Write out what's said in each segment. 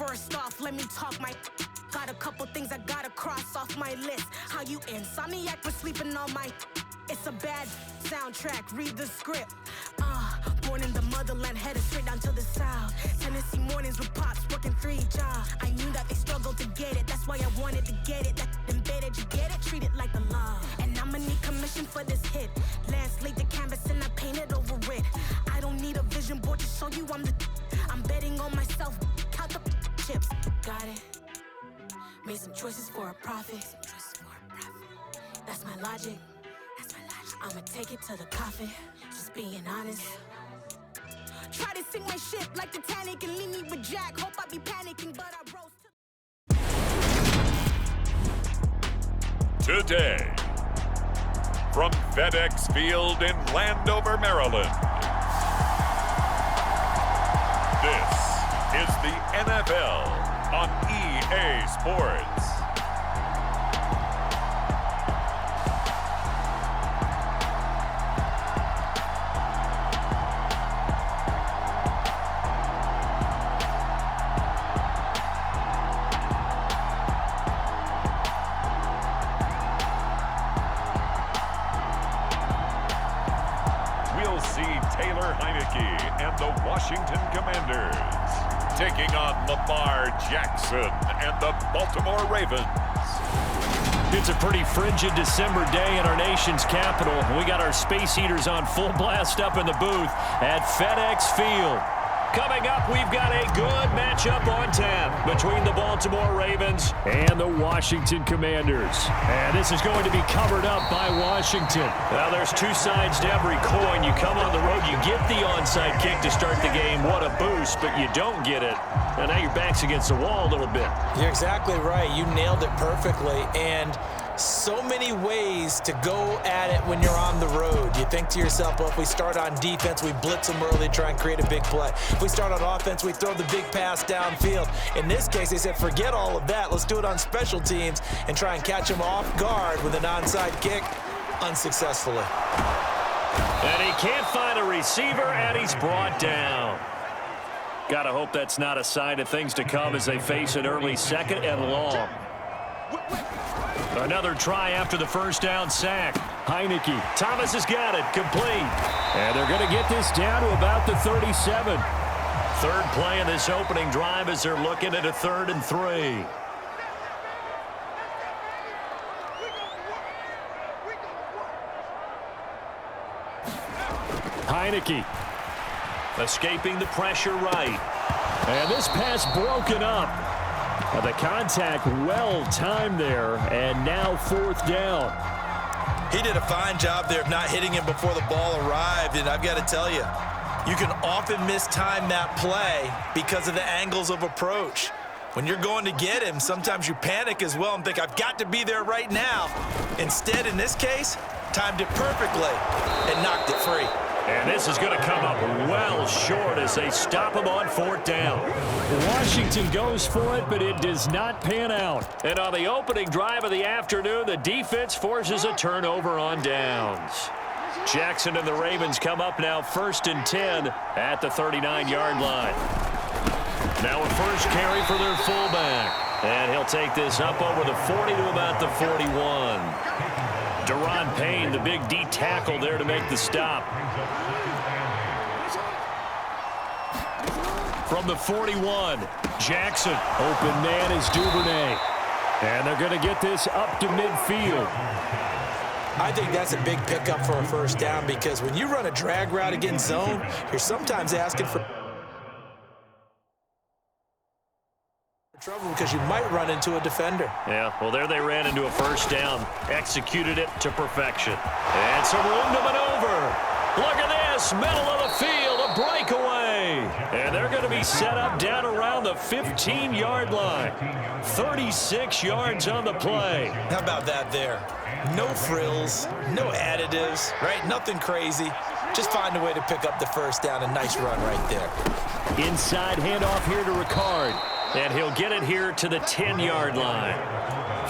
First off, let me talk my. Got a couple things I gotta cross off my list. How you insomniac for sleeping on my. It's a bad soundtrack, read the script. Born in the motherland, headed straight down to the south. Tennessee mornings with pops, working 3 jobs. I knew that they struggled to get it, that's why I wanted to get it. That embedded, you get it, treat it like the law. And I'ma need commission for this hit. Lance laid the canvas and I painted over it. I don't need a vision board to show you I'm betting on myself, count the chips. Got it. Made some choices for a profit. That's my logic. I'ma take it to the coffin, just being honest. Try to sink my ship like Titanic and leave me with Jack. Hope I be panicking, but I rose to... Today, from FedEx Field in Landover, Maryland, this is the NFL on EA Sports. And the Washington Commanders taking on Lamar Jackson and the Baltimore Ravens. It's a pretty frigid December day in our nation's capital. We got our space heaters on full blast up in the booth at FedEx Field. Coming up, we've got a good matchup on tap between the Baltimore Ravens and the Washington Commanders. And this is going to be covered up by Washington. Now, there's 2 sides to every coin. You come on the road, you get the onside kick to start the game. What a boost, but you don't get it. And now your back's against the wall a little bit. You're exactly right. You nailed it perfectly. And so many ways to go at it when you're on the road. You think to yourself, well, if we start on defense, we blitz them early, try and create a big play. If we start on offense, we throw the big pass downfield. In this case, they said, forget all of that. Let's do it on special teams and try and catch them off guard with an onside kick unsuccessfully. And he can't find a receiver, and he's brought down. Gotta hope that's not a sign of things to come as they face an early 2nd and long. Another try after the first down sack. Heineke. Thomas has got it. Complete. And they're going to get this down to about the 37. Third play in this opening drive as they're looking at a 3rd and 3. Heineke. Escaping the pressure right. And this pass broken up. The contact well timed there, and now 4th down. He did a fine job there of not hitting him before the ball arrived, and I've got to tell you, you can often mistime that play because of the angles of approach. When you're going to get him, sometimes you panic as well and think, I've got to be there right now. Instead, in this case, timed it perfectly and knocked it free. And this is going to come up well short as they stop him on 4th down. Washington goes for it, but it does not pan out. And on the opening drive of the afternoon, the defense forces a turnover on downs. Jackson and the Ravens come up now 1st and 10 at the 39-yard line. Now a first carry for their fullback. And he'll take this up over the 40 to about the 41. Deron Payne, the big D tackle there to make the stop. From the 41, Jackson. Open man is Duvernay. And they're going to get this up to midfield. I think that's a big pickup for a first down because when you run a drag route against zone, you're sometimes asking for trouble because you might run into a defender. Yeah, well, there they ran into a first down. Executed it to perfection. And some room to maneuver. Look at this, middle of the field, a breakaway. And they're going to be set up down around the 15-yard line. 36 yards on the play. How about that there? No frills, no additives, right? Nothing crazy. Just find a way to pick up the first down. A nice run right there. Inside handoff here to Ricard. And he'll get it here to the 10-yard line.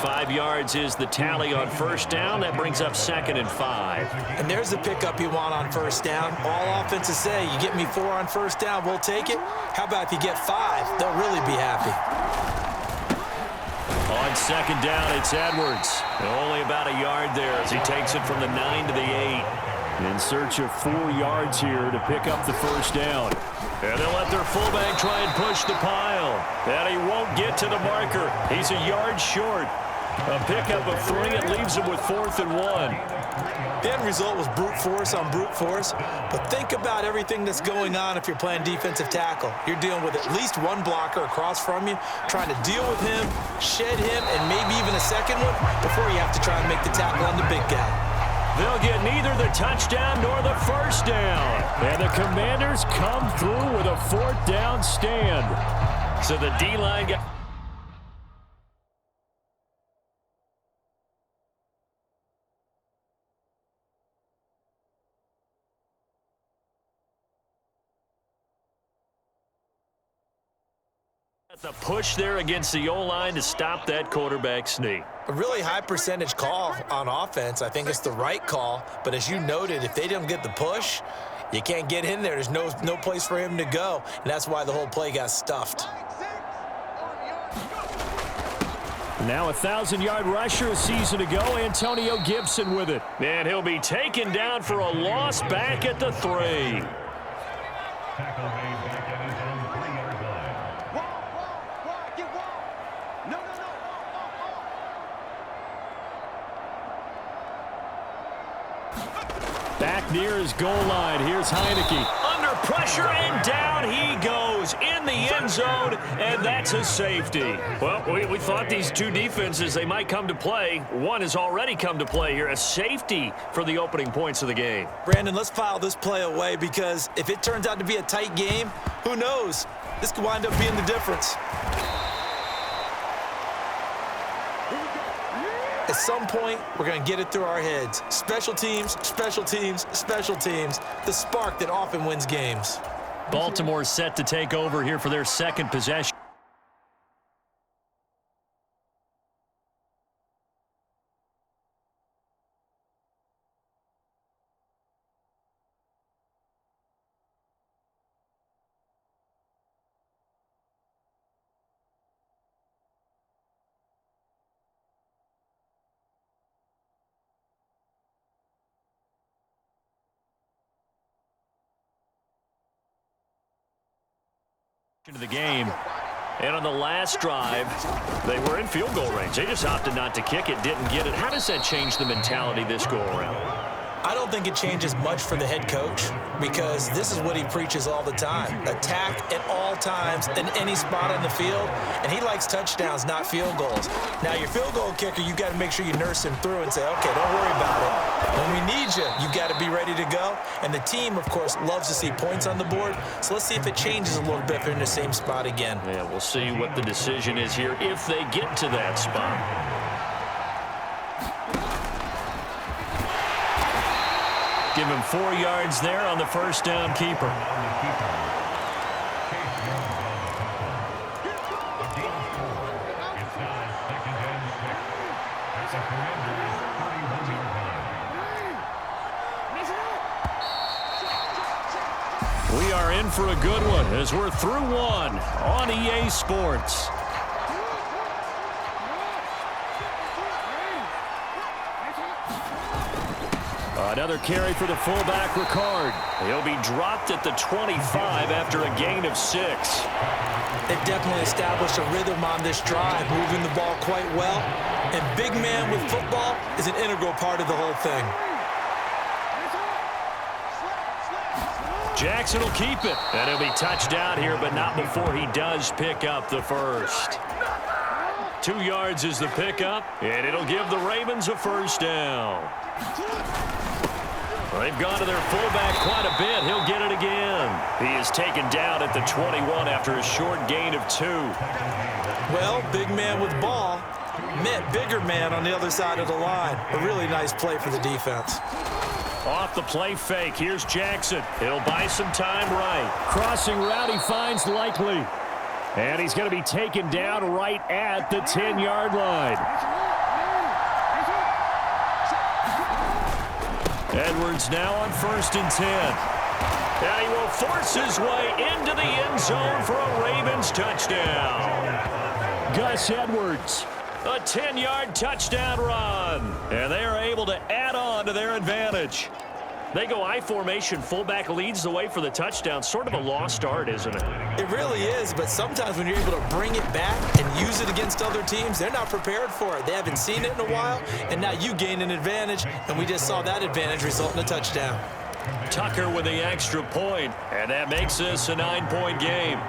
5 yards is the tally on first down. That brings up 2nd and 5. And there's the pickup you want on first down. All offenses say, you get me 4 on first down, we'll take it. How about if you get 5? They'll really be happy. On 2nd down, it's Edwards. Only about a yard there as he takes it from the 9 to the 8. In search of 4 yards here to pick up the first down. And they'll let their fullback try and push the pile. And he won't get to the marker. He's a yard short. A pickup of 3. It leaves him with 4th and 1. The end result was brute force on brute force. But think about everything that's going on if you're playing defensive tackle. You're dealing with at least one blocker across from you, trying to deal with him, shed him, and maybe even a second one before you have to try and make the tackle on the big guy. They'll get neither the touchdown nor the first down. And the Commanders come through with a 4th down stand. So the D-line got... the push there against the O-line to stop that quarterback sneak. A really high percentage call on offense. I think it's the right call. But as you noted, if they don't get the push, you can't get in there. There's no place for him to go. And that's why the whole play got stuffed. Now a 1,000-yard rusher a season ago, Antonio Gibson with it. And he'll be taken down for a loss back at the 3. Back near his goal line. Here's Heineke. Under pressure, and down he goes in the end zone, and that's a safety. Well, we thought these two defenses, they might come to play. One has already come to play here. A safety for the opening points of the game. Brandon, let's file this play away because if it turns out to be a tight game, who knows? This could wind up being the difference. At some point, we're going to get it through our heads. Special teams, special teams, special teams. The spark that often wins games. Baltimore set to take over here for their second possession. Into the game, and on the last drive, they were in field goal range. They just opted not to kick it, didn't get it. How does that change the mentality this go around? I don't think it changes much for the head coach because this is what he preaches all the time. Attack at all times in any spot on the field, and he likes touchdowns, not field goals. Now, your field goal kicker, you got to make sure you nurse him through and say, okay, don't worry about it. When we need you, you got to be ready to go. And the team, of course, loves to see points on the board. So let's see if it changes a little bit if they're in the same spot again. Yeah, we'll see what the decision is here if they get to that spot. Give him 4 yards there on the first down keeper. We are in for a good one as we're through one on EA Sports. Another carry for the fullback, Ricard. He'll be dropped at the 25 after a gain of 6. They've definitely established a rhythm on this drive, moving the ball quite well. And big man with football is an integral part of the whole thing. Jackson will keep it. And he'll be touched out here, but not before he does pick up the first. 2 yards is the pickup, and it'll give the Ravens a first down. They've gone to their fullback quite a bit. He'll get it again. He is taken down at the 21 after a short gain of 2. Well, big man with ball met bigger man on the other side of the line. A really nice play for the defense. Off the play fake. Here's Jackson. He'll buy some time right. Crossing route he finds Likely. And he's going to be taken down right at the 10-yard line. Edwards now on 1st and 10. And he will force his way into the end zone for a Ravens touchdown. Gus Edwards, a 10-yard touchdown run. And they are able to add on to their advantage. They go I formation. Fullback leads the way for the touchdown. Sort of a lost art, isn't it? It really is, but sometimes when you're able to bring it back and use it against other teams, they're not prepared for it. They haven't seen it in a while, and now you gain an advantage, and we just saw that advantage result in a touchdown. Tucker with the extra point, and that makes this a 9-point game.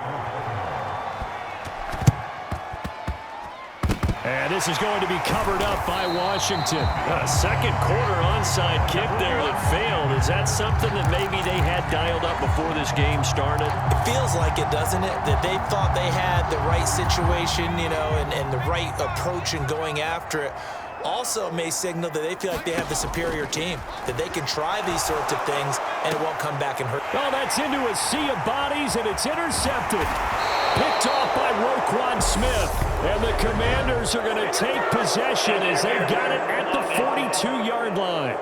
And this is going to be covered up by Washington. A second quarter onside kick there that failed. Is that something that maybe they had dialed up before this game started? It feels like it, doesn't it? That they thought they had the right situation, you know, and the right approach in going after it. Also may signal that they feel like they have the superior team, that they can try these sorts of things and it won't come back and hurt. Oh, that's into a sea of bodies, and it's intercepted. Picked off by Roquan Smith. And the Commanders are going to take possession as they've got it at the 42-yard line.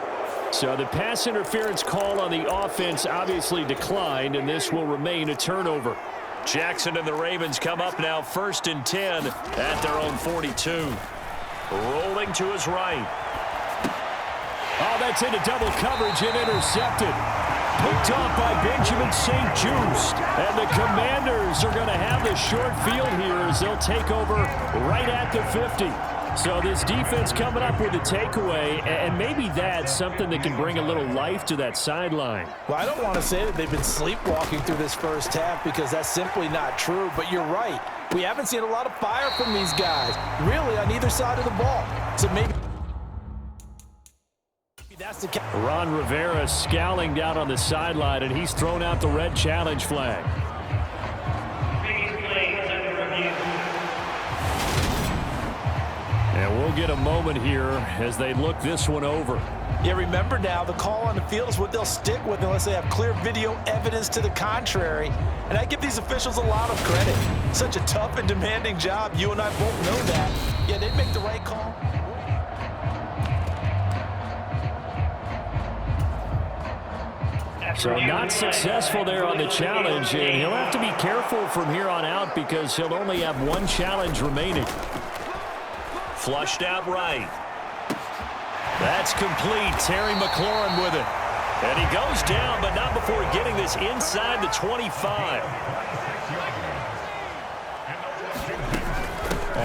So the pass interference call on the offense obviously declined, and this will remain a turnover. Jackson and the Ravens come up now 1st and 10 at their own 42. Rolling to his right. Oh, that's into double coverage and intercepted. Picked off by Benjamin St. Just. And the Commanders are going to have the short field here as they'll take over right at the 50. So this defense coming up with a takeaway, and maybe that's something that can bring a little life to that sideline. Well, I don't want to say that they've been sleepwalking through this first half because that's simply not true, but you're right. We haven't seen a lot of fire from these guys, really, on either side of the ball. So maybe that's the Ron Rivera scowling down on the sideline, and he's thrown out the red challenge flag. And we'll get a moment here as they look this one over. Yeah, remember now, the call on the field is what they'll stick with unless they have clear video evidence to the contrary. And I give these officials a lot of credit. Such a tough and demanding job. You and I both know that. Yeah, they make the right call. So not successful there on the challenge, and he'll have to be careful from here on out because he'll only have one challenge remaining. Flushed out right. That's complete. Terry McLaurin with it. And he goes down, but not before getting this inside the 25.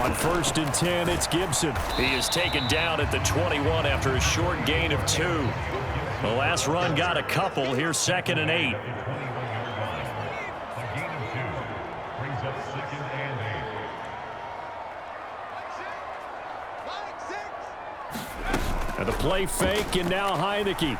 On 1st and 10, it's Gibson. He is taken down at the 21 after a short gain of 2. The last run got a couple. Here's 2nd and 8. And the play fake, and now Heineke.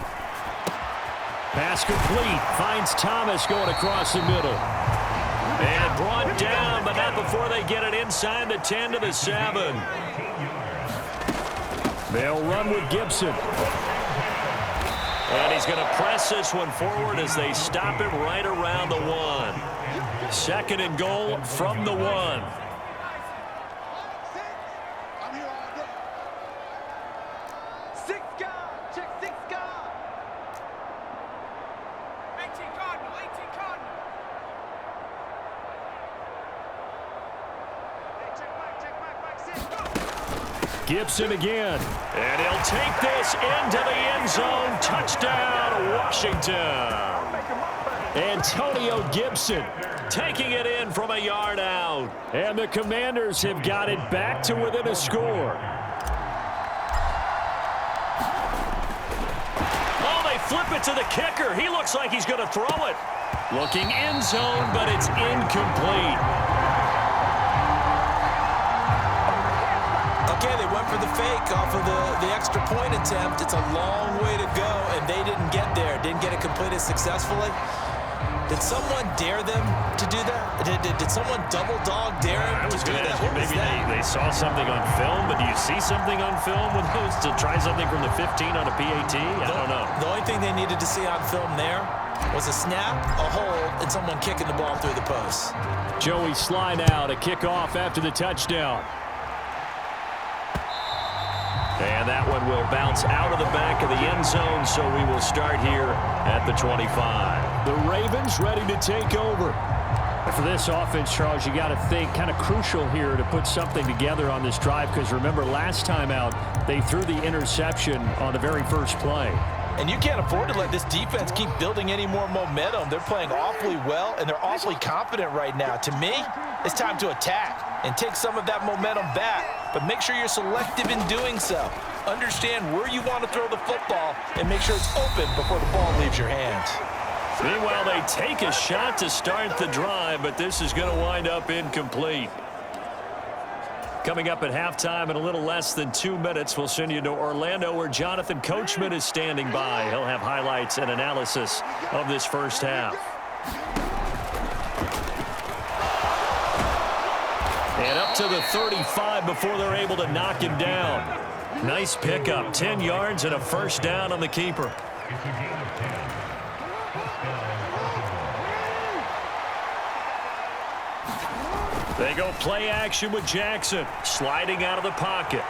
Pass complete. Finds Thomas going across the middle. And brought down, but not before they get it inside the 10 to the 7. They'll run with Gibson. And he's going to press this one forward as they stop him right around the 1. 2nd and goal from the 1. Gibson again. And he'll take this into the end zone. Touchdown, Washington. Antonio Gibson taking it in from a yard out. And the Commanders have got it back to within a score. Oh, they flip it to the kicker. He looks like he's going to throw it. Looking end zone, but it's incomplete. Okay, they went for the fake off of the extra point attempt. It's a long way to go, and they didn't get there. Didn't get it completed successfully. Did someone dare them to do that? Did someone double dog dare him to do that? Maybe they saw something on film, but do you see something on film with those to try something from the 15 on a PAT? I don't know. The only thing they needed to see on film there was a snap, a hold, and someone kicking the ball through the post. Joey Sly now to kick off after the touchdown. And that one will bounce out of the back of the end zone, so we will start here at the 25. The Ravens ready to take over. For this offense, Charles, you got to think kind of crucial here to put something together on this drive, because remember last time out they threw the interception on the very first play. And you can't afford to let this defense keep building any more momentum. They're playing awfully well, and they're awfully confident right now. To me, it's time to attack and take some of that momentum back, but make sure you're selective in doing so. Understand where you want to throw the football and make sure it's open before the ball leaves your hands. Meanwhile, they take a shot to start the drive, but this is going to wind up incomplete. Coming up at halftime in a little less than 2 minutes, we'll send you to Orlando where Jonathan Coachman is standing by. He'll have highlights and analysis of this first half. And up to the 35 before they're able to knock him down. Nice pickup, 10 yards and a first down on the keeper. They go play action with Jackson, sliding out of the pocket.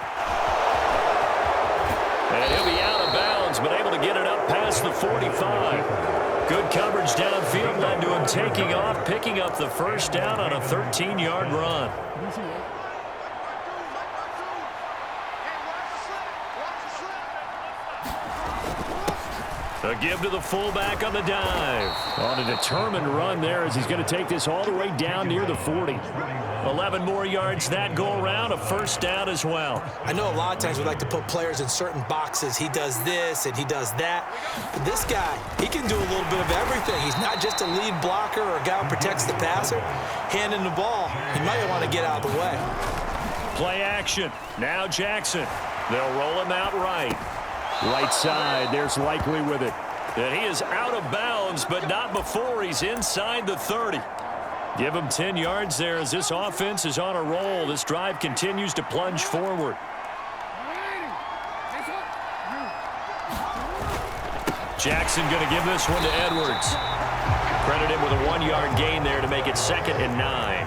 And he'll be out of bounds, but able to get it up past the 45. Good coverage downfield led to him taking off, picking up the first down on a 13-yard run. A give to the fullback on the dive. On a determined run there as he's going to take this all the way down near the 40. 11 more yards that go around, a first down as well. I know a lot of times we like to put players in certain boxes. He does this and he does that. But this guy, he can do a little bit of everything. He's not just a lead blocker or a guy who protects the passer. Handing the ball, he might want to get out of the way. Play action. Now Jackson. They'll roll him out right. Right side, there's Likely with it. And he is out of bounds, but not before he's inside the 30. Give him 10 yards there as this offense is on a roll. This drive continues to plunge forward. Jackson going to give this one to Edwards. Credit him with a 1-yard gain there to make it 2nd and 9.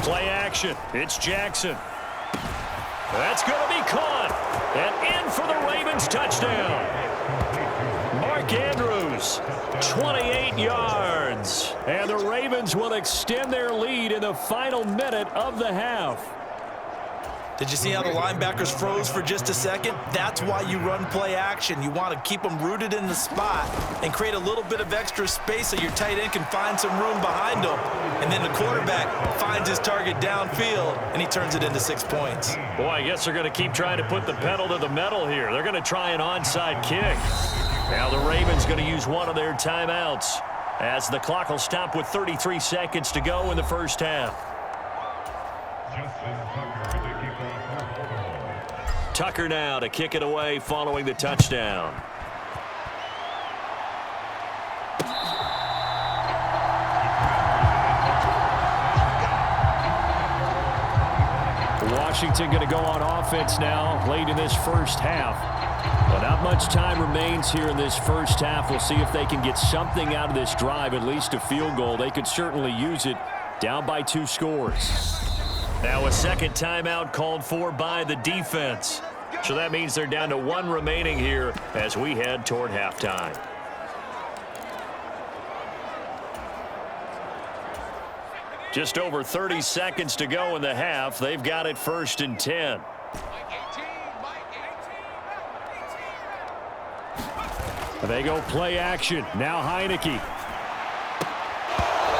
Play action. It's Jackson. That's going to be caught. And in for the Ravens touchdown. Mark Andrews, 28 yards. And the Ravens will extend their lead in the final minute of the half. Did you see how the linebackers froze for just a second? That's why you run play action. You want to keep them rooted in the spot and create a little bit of extra space so your tight end can find some room behind them. And then the quarterback finds his target downfield, and he turns it into 6 points. Boy, I guess they're going to keep trying to put the pedal to the metal here. They're going to try an onside kick. Now the Ravens going to use one of their timeouts as the clock will stop with 33 seconds to go in the first half. Tucker now to kick it away following the touchdown. Washington going to go on offense now late in this first half. But not much time remains here in this first half. We'll see if they can get something out of this drive, at least a field goal. They could certainly use it down by 2 scores. Now a second timeout called for by the defense. So that means they're down to 1 remaining here as we head toward halftime. Just over 30 seconds to go in the half. They've got it 1st and 10. They go play action. Now Heineke.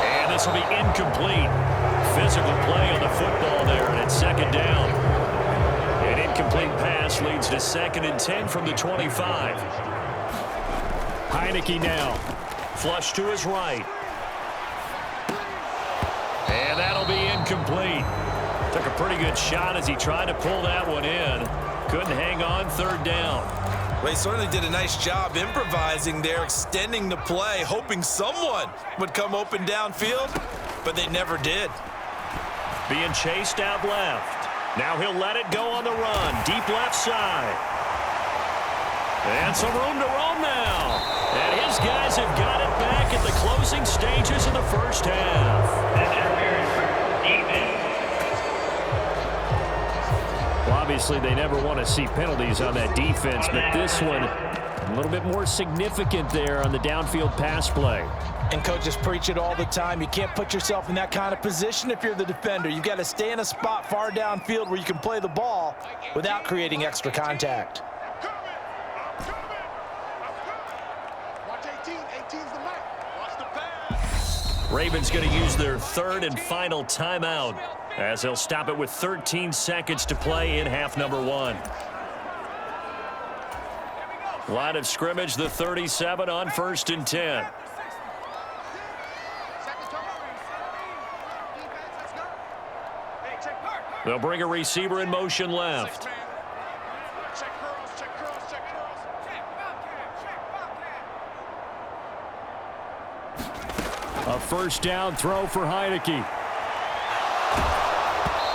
And this will be incomplete. Physical play on the football there, and it's 2nd down. An incomplete pass leads to 2nd and 10 from the 25. Heineke now. Flush to his right. And that'll be incomplete. Took a pretty good shot as he tried to pull that one in. Couldn't hang on, 3rd down. Well, he certainly did a nice job improvising there, extending the play, hoping someone would come open downfield, but they never did. Being chased out left. Now he'll let it go on the run. Deep left side. And some room to roam now. And his guys have got it back at the closing stages of the first half. obviously they never want to see penalties on that defense, but this one a little bit more significant there on the downfield pass play. And coaches preach it all the time. You can't put yourself in that kind of position if you're the defender. You've got to stay in a spot far downfield where you can play the ball without creating extra contact. Ravens going to use their third and final timeout as they'll stop it with 13 seconds to play in half number 1. Line of scrimmage, the 37 on 1st and 10. They'll bring a receiver in motion left. A first down throw for Heineke.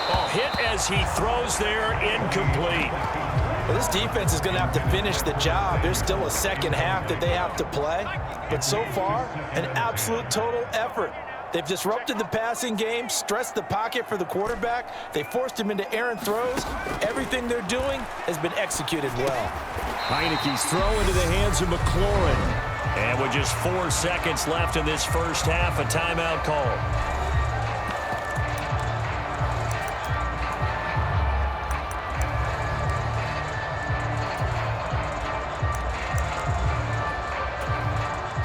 Oh, hit as he throws there, incomplete. Well, this defense is going to have to finish the job. There's still a second half that they have to play. But so far, an absolute total effort. They've disrupted the passing game, stressed the pocket for the quarterback. They forced him into errant throws. Everything they're doing has been executed well. Heineke's throw into the hands of McLaurin. And with just 4 seconds left in this first half, a timeout call.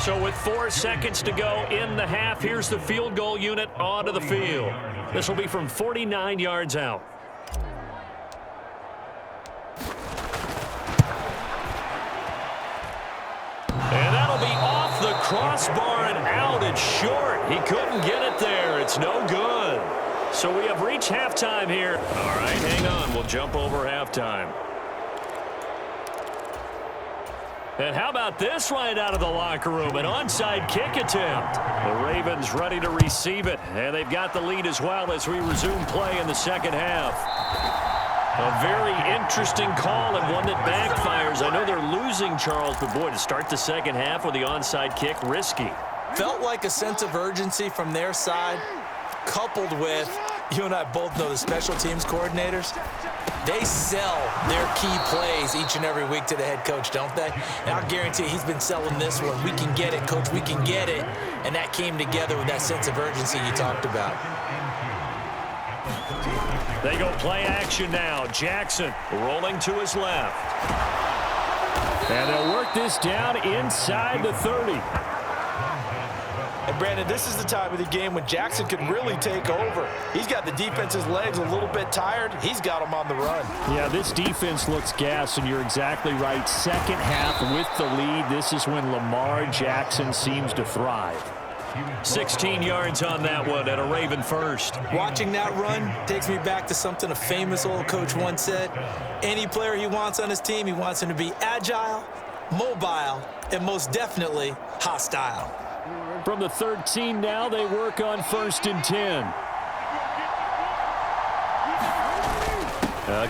So with 4 seconds to go in the half, here's the field goal unit onto the field. This will be from 49 yards out. And that'll be off the crossbar and out. It's short. He couldn't get it there. It's no good. So we have reached halftime here. All right, hang on. We'll jump over halftime. And how about this right out of the locker room? An onside kick attempt. The Ravens ready to receive it. And they've got the lead as well as we resume play in the second half. A very interesting call and one that backfires. I know they're losing, Charles, but boy, to start the second half with the onside kick, risky. Felt like a sense of urgency from their side, coupled with, you and I both know the special teams coordinators, they sell their key plays each and every week to the head coach, don't they? And I'll guarantee he's been selling this one. We can get it, coach, we can get it. And that came together with that sense of urgency you talked about. They go play action now. Jackson rolling to his left. And they'll work this down inside the 30. And Brandon, this is the time of the game when Jackson could really take over. He's got the defense's legs a little bit tired. He's got them on the run. Yeah, this defense looks gassed, and you're exactly right. Second half with the lead, this is when Lamar Jackson seems to thrive. 16 yards on that one and a Raven first. Watching that run takes me back to something a famous old coach once said. Any player he wants on his team, he wants him to be agile, mobile, and most definitely hostile. From the 13 now, they work on 1st and 10.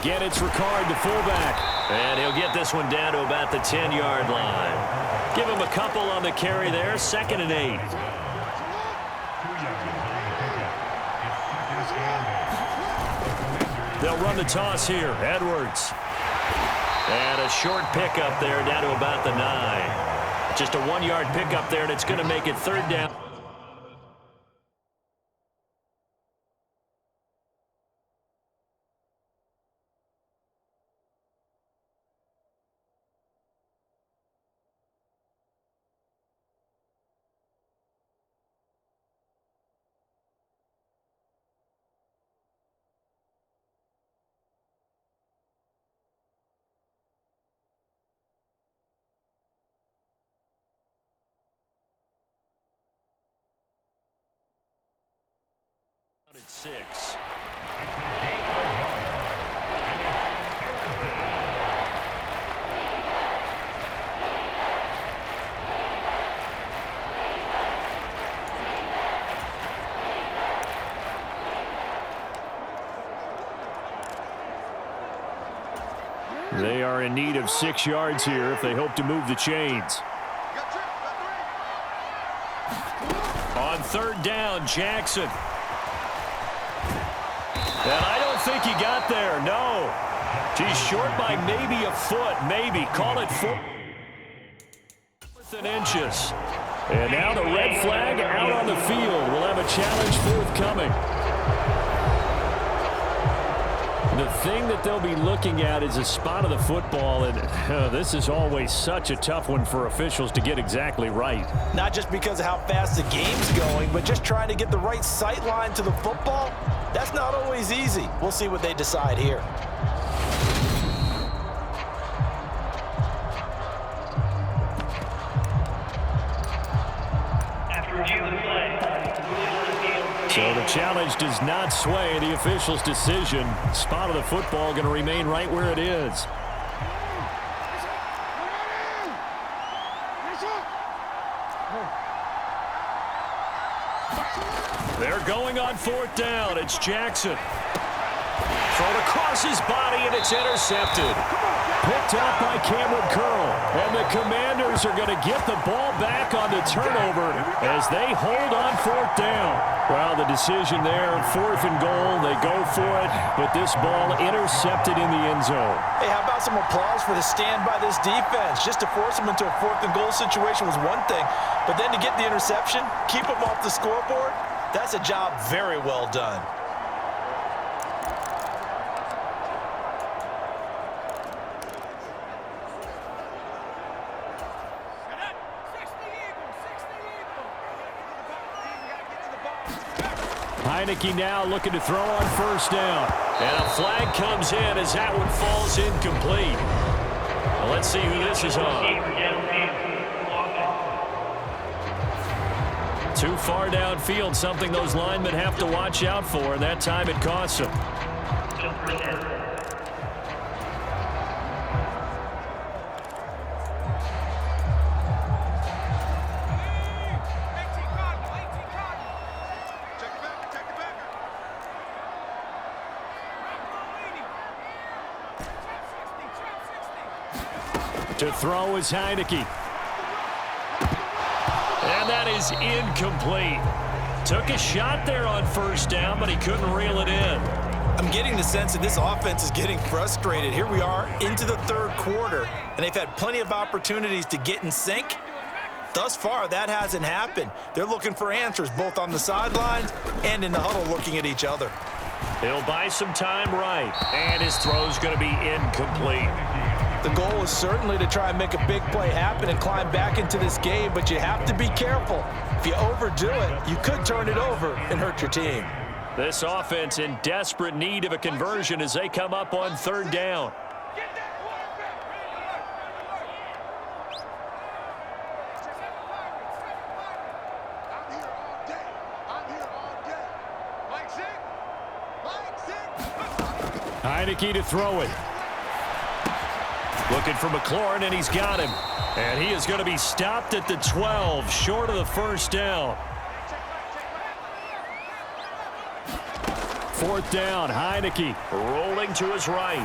Again, it's Ricard, the fullback. And he'll get this one down to about the 10-yard line. Give him a couple on the carry there, 2nd and 8. They'll run the toss here. Edwards. And a short pickup there down to about the 9. Just a 1-yard pickup there, and it's going to make it 3rd down. At 6. They are in need of 6 yards here if they hope to move the chains. On 3rd down, Jackson. And I don't think he got there, no. She's short by maybe a foot, maybe. Call it 4 inches. And now the red flag out on the field. We'll have a challenge forthcoming. The thing that they'll be looking at is a spot of the football, and this is always such a tough one for officials to get exactly right. Not just because of how fast the game's going, but just trying to get the right sight line to the football. That's not always easy. We'll see what they decide here. So the challenge does not sway the official's decision. Spot of the football going to remain right where it is. They're going on 4th down. It's Jackson. Thrown across his body, and it's intercepted. Picked up by Cameron Curl. And the Commanders are going to get the ball back on the turnover as they hold on 4th down. Well, the decision there, 4th and goal. They go for it, but this ball intercepted in the end zone. Hey, how about some applause for the stand by this defense? Just to force them into a 4th and goal situation was one thing, but then to get the interception, keep them off the scoreboard, that's a job very well done. Heineke now looking to throw on 1st down. And a flag comes in as that one falls incomplete. Well, let's see who this is on. Too far downfield, something those linemen have to watch out for, and that time it costs them. To throw is Heineke. And that is incomplete. Took a shot there on 1st down, but he couldn't reel it in. I'm getting the sense that this offense is getting frustrated. Here we are into the 3rd quarter, and they've had plenty of opportunities to get in sync. Thus far, that hasn't happened. They're looking for answers both on the sidelines and in the huddle looking at each other. He'll buy some time right, and his throw's going to be incomplete. The goal is certainly to try and make a big play happen and climb back into this game, but you have to be careful. If you overdo it, you could turn it over and hurt your team. This offense in desperate need of a conversion as they come up on 3rd down. Heineke to throw it. Looking for McLaurin, and he's got him. And he is going to be stopped at the 12, short of the 1st down. 4th down, Heineke rolling to his right.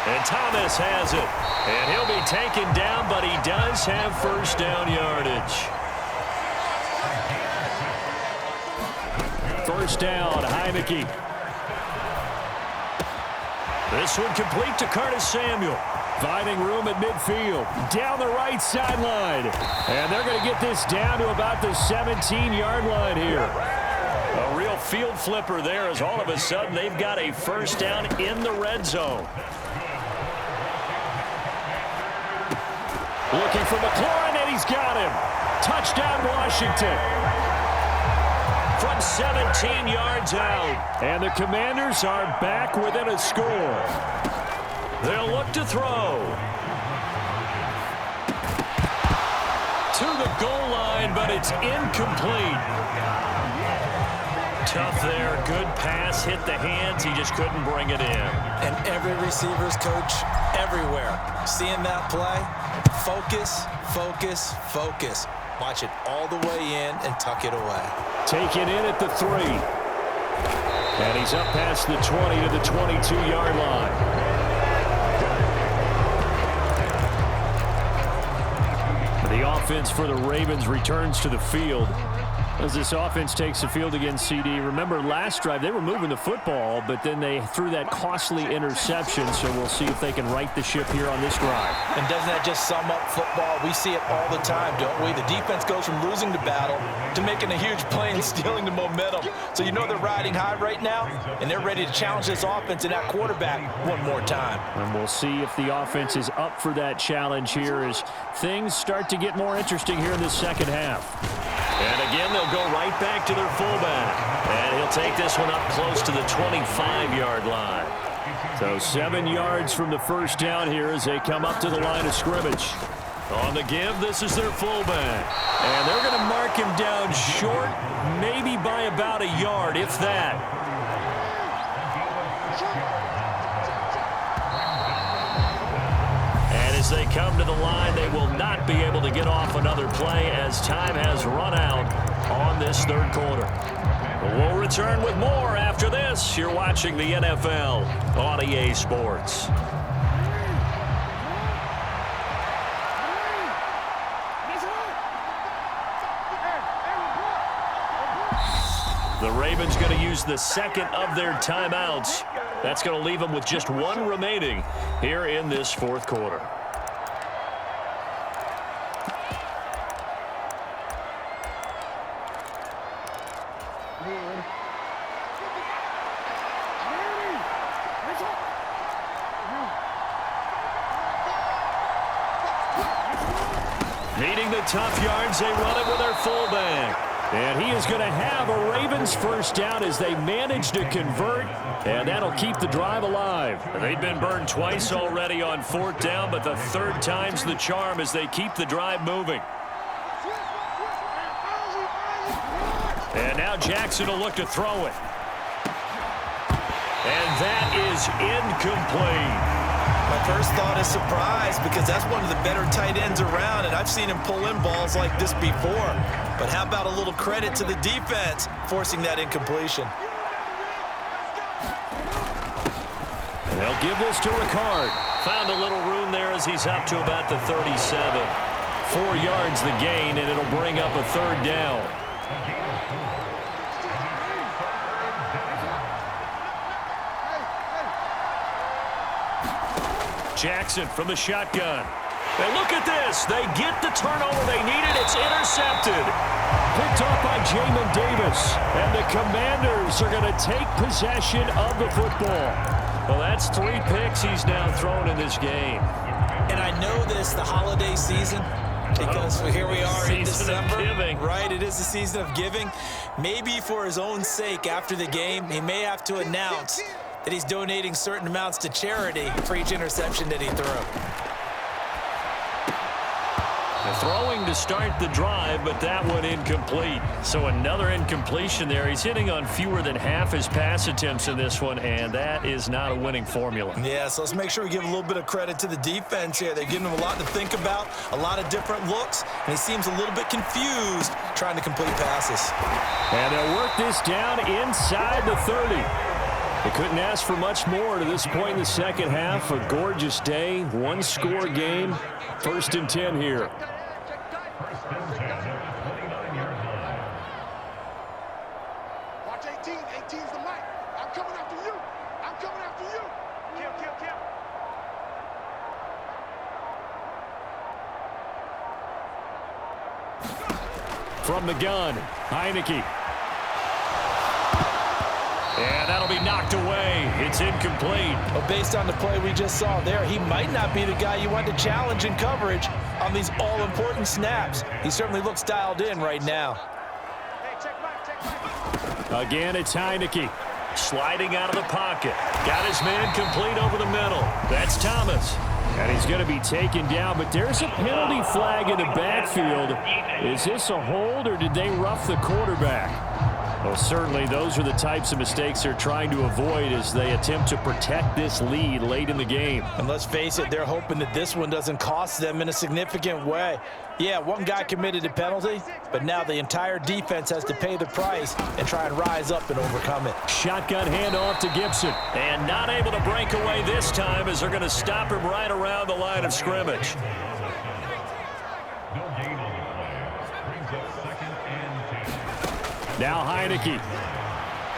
And Thomas has it. And he'll be taken down, but he does have 1st down yardage. 1st down, Heineke. This one complete to Curtis Samuel. Finding room at midfield. Down the right sideline. And they're going to get this down to about the 17-yard line here. A real field flipper there as all of a sudden they've got a 1st down in the red zone. Looking for McLaurin, and he's got him. Touchdown, Washington. From 17 yards out. And the Commanders are back within a score. They'll look to throw. To the goal line, but it's incomplete. Tough there. Good pass. Hit the hands. He just couldn't bring it in. And every receiver's coach everywhere. Seeing that play, focus, focus, focus. Watch it all the way in and tuck it away. Taken in at the 3. And he's up past the 20 to the 22-yard line. The offense for the Ravens returns to the field. As this offense takes the field against CD, remember last drive they were moving the football, but then they threw that costly interception, so we'll see if they can right the ship here on this drive. And doesn't that just sum up football? We see it all the time, don't we? The defense goes from losing the battle to making a huge play and stealing the momentum. So you know they're riding high right now, and they're ready to challenge this offense and that quarterback one more time. And we'll see if the offense is up for that challenge here as things start to get more interesting here in this second half. And again, they'll go right back to their fullback. And he'll take this one up close to the 25-yard line. So 7 yards from the first down here as they come up to the line of scrimmage. On the give, this is their fullback. And they're going to mark him down short, maybe by about a yard, if that. As they come to the line, they will not be able to get off another play as time has run out on this third quarter. We'll return with more after this. You're watching the NFL on EA Sports. The Ravens going to use the second of their timeouts. That's going to leave them with just one remaining here in this fourth quarter. Needing the tough yards, they run it with their fullback. And he is going to have a Ravens first down as they manage to convert, and that'll keep the drive alive. They've been burned twice already on fourth down, but the third time's the charm as they keep the drive moving. And now Jackson will look to throw it. And that is incomplete. My first thought is surprise because that's one of the better tight ends around, and I've seen him pull in balls like this before. But how about a little credit to the defense forcing that incompletion? They'll give this to Ricard. Found a little room there as he's up to about the 37. 4 yards the gain, and it'll bring up a third down. Jackson from the shotgun. And look at this. They get the turnover they needed. It's intercepted. Picked off by Jamin Davis. And the Commanders are going to take possession of the football. Well, that's 3 picks he's now thrown in this game. And I know this, the holiday season, because here we are in December. Right, it is the season of giving. Maybe for his own sake after the game, he may have to announce that he's donating certain amounts to charity for each interception that he threw. Throwing to start the drive, but that one incomplete. So another incompletion there. He's hitting on fewer than half his pass attempts in this one, and that is not a winning formula. Yeah, so let's make sure we give a little bit of credit to the defense here. They're giving him a lot to think about, a lot of different looks, and he seems a little bit confused trying to complete passes. And they'll work this down inside the 30. They couldn't ask for much more to this point in the second half. A gorgeous day, one-score game, 1st and 10 here. Watch 18. 18's the mic. I'm coming after you. I'm coming after you. Kill. From the gun, Heineke. And that'll be knocked away. It's incomplete. But based on the play we just saw there, he might not be the guy you want to challenge in coverage on these all-important snaps. He certainly looks dialed in right now. Hey, check back. Again, it's Heineke. Sliding out of the pocket. Got his man complete over the middle. That's Thomas. And he's going to be taken down, but there's a penalty flag in the backfield. Is this a hold, or did they rough the quarterback? Well, certainly those are the types of mistakes they're trying to avoid as they attempt to protect this lead late in the game. And let's face it, they're hoping that this one doesn't cost them in a significant way. Yeah, one guy committed a penalty, but now the entire defense has to pay the price and try and rise up and overcome it. Shotgun handoff to Gibson. And not able to break away this time as they're going to stop him right around the line of scrimmage. Now Heineke.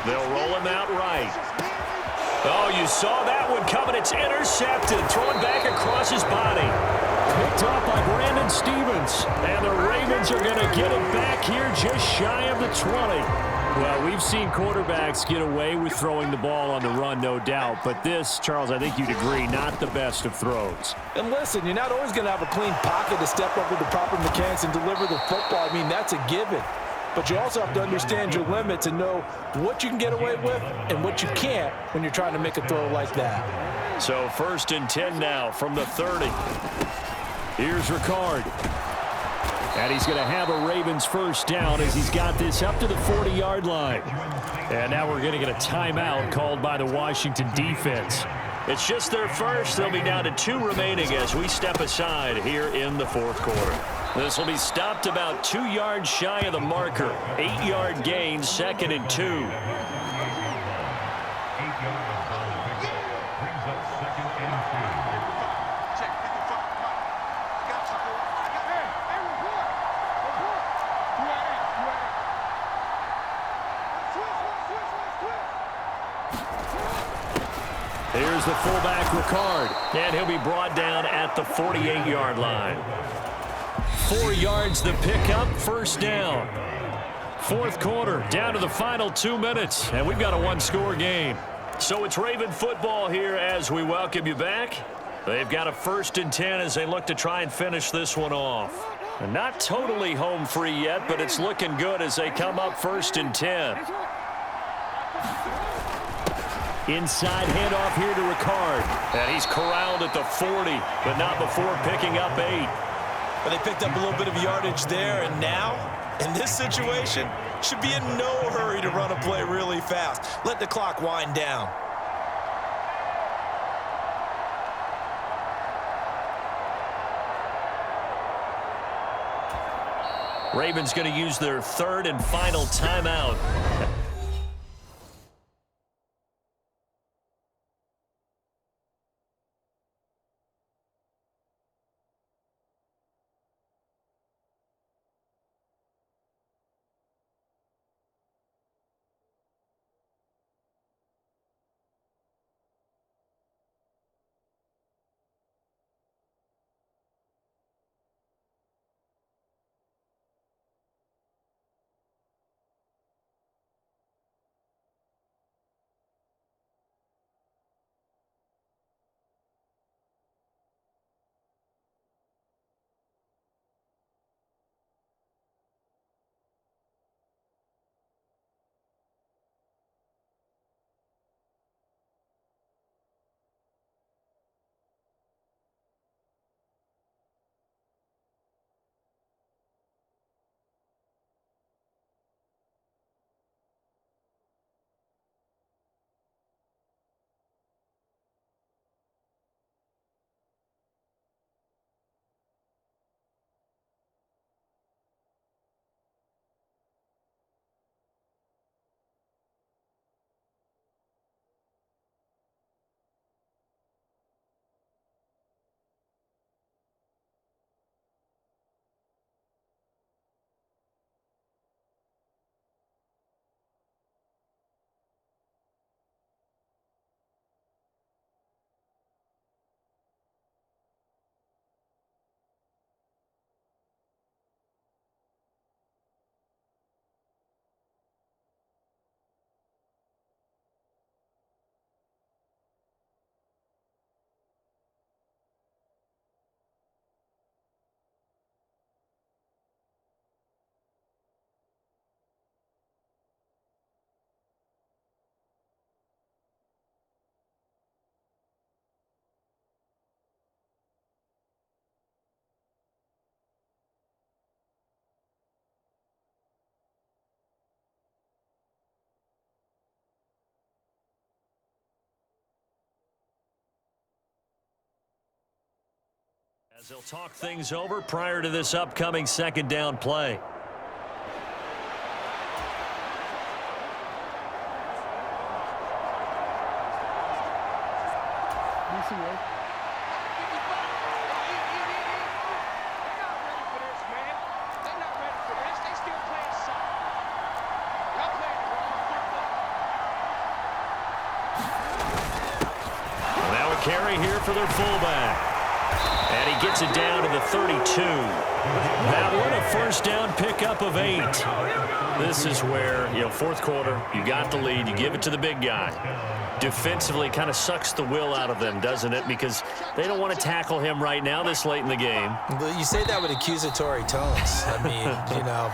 They'll roll him out right. Oh, you saw that one coming. It's intercepted. Thrown back across his body. Picked up by Brandon Stevens. And the Ravens are going to get it back here just shy of the 20. Well, we've seen quarterbacks get away with throwing the ball on the run, no doubt. But this, Charles, I think you'd agree, not the best of throws. And listen, you're not always going to have a clean pocket to step up with the proper mechanics and deliver the football. I mean, that's a given. But you also have to understand your limits and know what you can get away with and what you can't when you're trying to make a throw like that. So 1st and 10 now from the 30. Here's Ricard. And he's going to have a Ravens first down as he's got this up to the 40-yard line. And now we're going to get a timeout called by the Washington defense. It's just their first. They'll be down to 2 remaining as we step aside here in the 4th quarter. This will be stopped about 2 yards shy of the marker. 8-yard gain, 2nd and 2. Here's the fullback, Ricard, and he'll be brought down at the 48-yard line. 4 yards the pickup, first down. 4th quarter, down to the final 2 minutes, and we've got a 1-score game. So it's Raven football here as we welcome you back. They've got a 1st and 10 as they look to try and finish this one off. And not totally home free yet, but it's looking good as they come up 1st and 10. Inside handoff here to Ricard. And he's corralled at the 40, but not before picking up 8. But they picked up a little bit of yardage there, and now, in this situation, should be in no hurry to run a play really fast. Let the clock wind down. Ravens going to use their 3rd and final timeout. As they'll talk things over prior to this upcoming 2nd down play. carry here for their fullback. And he gets it down to the 32. That one a first down pickup of 8. This is where, fourth quarter, you got the lead, you give it to the big guy. Defensively kind of sucks the will out of them, doesn't it? Because they don't want to tackle him right now this late in the game. You say that with accusatory tones. I mean,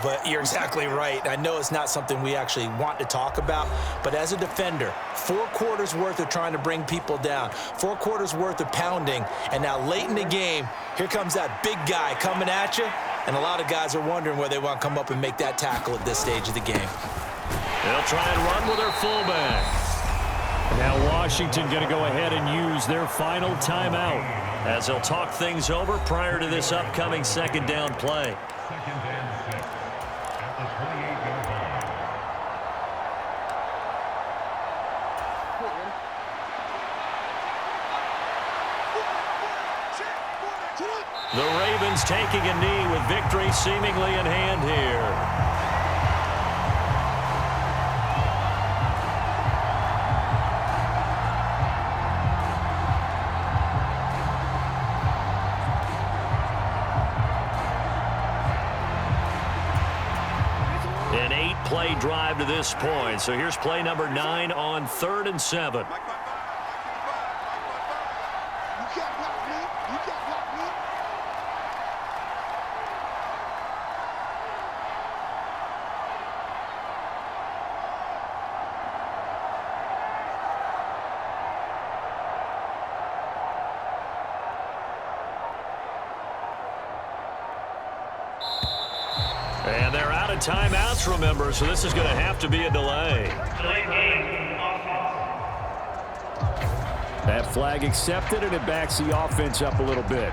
but you're exactly right. I know it's not something we actually want to talk about, but as a defender, 4 quarters worth of trying to bring people down, 4 quarters worth of pounding, and now late in the game, here comes that big guy coming at you, and a lot of guys are wondering where they want to come up and make that tackle at this stage of the game. They'll try and run with their fullback. Now Washington going to go ahead and use their final timeout as they'll talk things over prior to this upcoming second down play. The Ravens taking a knee with victory seemingly in hand here. An 8-play drive to this point. So here's play number 9 on 3rd and 7. You can't block me. You can't block me. And they're out of timeouts, remember, so this is going to have to be a delay. That flag accepted, and it backs the offense up a little bit.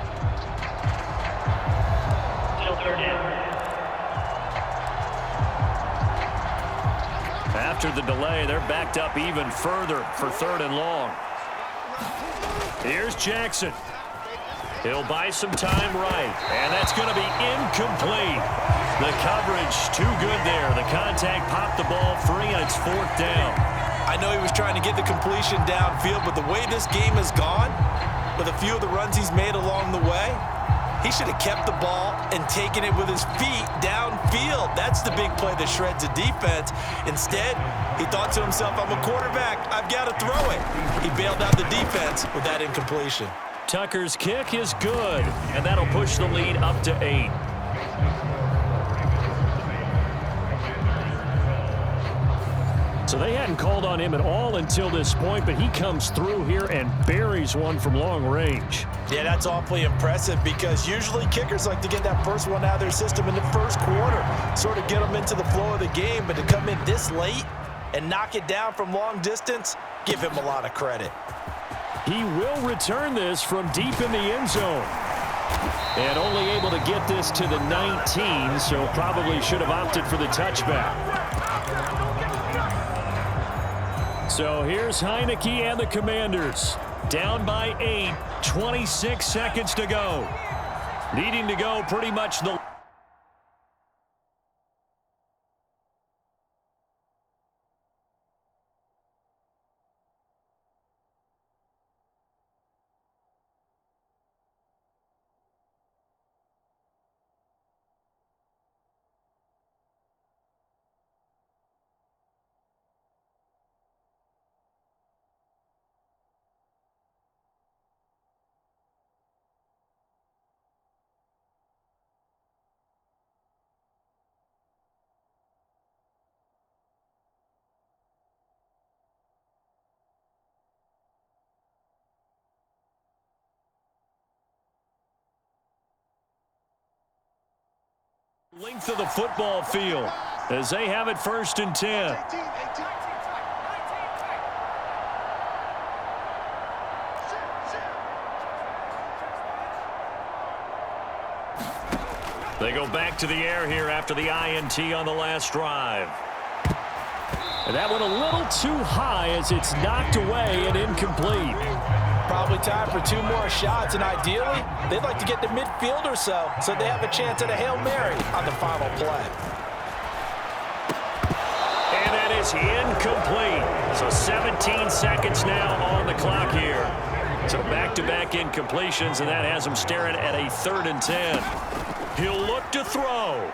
After the delay, they're backed up even further for 3rd and long. Here's Jackson. He'll buy some time right, and that's going to be incomplete. The coverage too good there. The contact popped the ball free, and it's 4th down. I know he was trying to get the completion downfield, but the way this game has gone, with a few of the runs he's made along the way, he should have kept the ball and taken it with his feet downfield. That's the big play that shreds the defense. Instead, he thought to himself, I'm a quarterback. I've got to throw it. He bailed out the defense with that incompletion. Tucker's kick is good, and that'll push the lead up to 8. So they hadn't called on him at all until this point, but he comes through here and buries one from long range. Yeah, that's awfully impressive because usually kickers like to get that first one out of their system in the first quarter, sort of get them into the flow of the game, but to come in this late and knock it down from long distance, give him a lot of credit. He will return this from deep in the end zone. And only able to get this to the 19, so probably should have opted for the touchback. So here's Heineke and the Commanders. Down by 8, 26 seconds to go. Needing to go pretty much the... length of the football field as they have it 1st and 10. They go back to the air here after the INT on the last drive. And that went a little too high as it's knocked away and incomplete. Probably time for 2 more shots, and ideally, they'd like to get to midfield or so they have a chance at a Hail Mary on the final play. And that is incomplete. So 17 seconds now on the clock here. So back-to-back incompletions, and that has him staring at a 3rd and 10. He'll look to throw.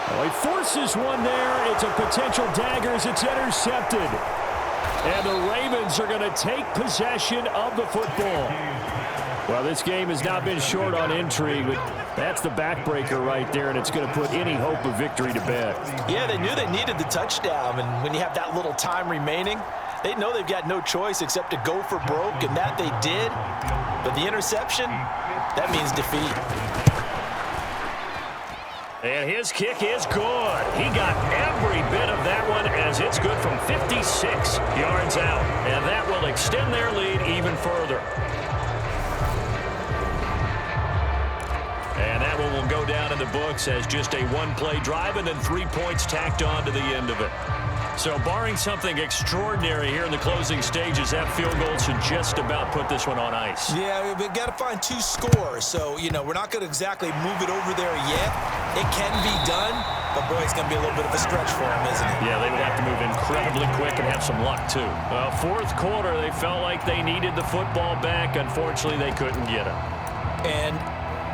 Well, he forces one there. It's a potential dagger as it's intercepted. And the Ravens are going to take possession of the football. Well, this game has not been short on intrigue, but that's the backbreaker right there, and it's going to put any hope of victory to bed. Yeah, they knew they needed the touchdown, and when you have that little time remaining, they know they've got no choice except to go for broke, and that they did. But the interception, that means defeat. And his kick is good. He got every bit of that one as it's good from 56 yards out. And that will extend their lead even further. And that one will go down in the books as just a one-play drive and then 3 points tacked on to the end of it. So barring something extraordinary here in the closing stages, that field goal should just about put this one on ice. Yeah, we've got to find 2 scores. So, you know, we're not going to exactly move it over there yet. It can be done, but boy, it's going to be a little bit of a stretch for them, isn't it? Yeah, they would have to move incredibly quick and have some luck, too. Well, 4th quarter, they felt like they needed the football back. Unfortunately, they couldn't get it. And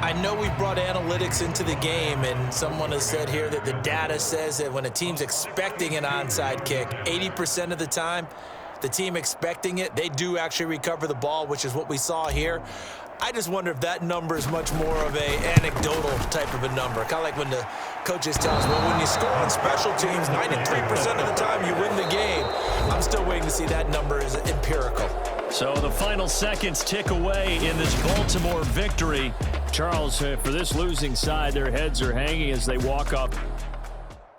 I know we brought analytics into the game, and someone has said here that the data says that when a team's expecting an onside kick, 80% of the time, the team expecting it, they do actually recover the ball, which is what we saw here. I just wonder if that number is much more of a anecdotal type of a number. Kind of like when the coaches tell us, well, when you score on special teams, 93% of the time you win the game. I'm still waiting to see that number is empirical. So the final seconds tick away in this Baltimore victory. Charles, for this losing side, their heads are hanging as they walk up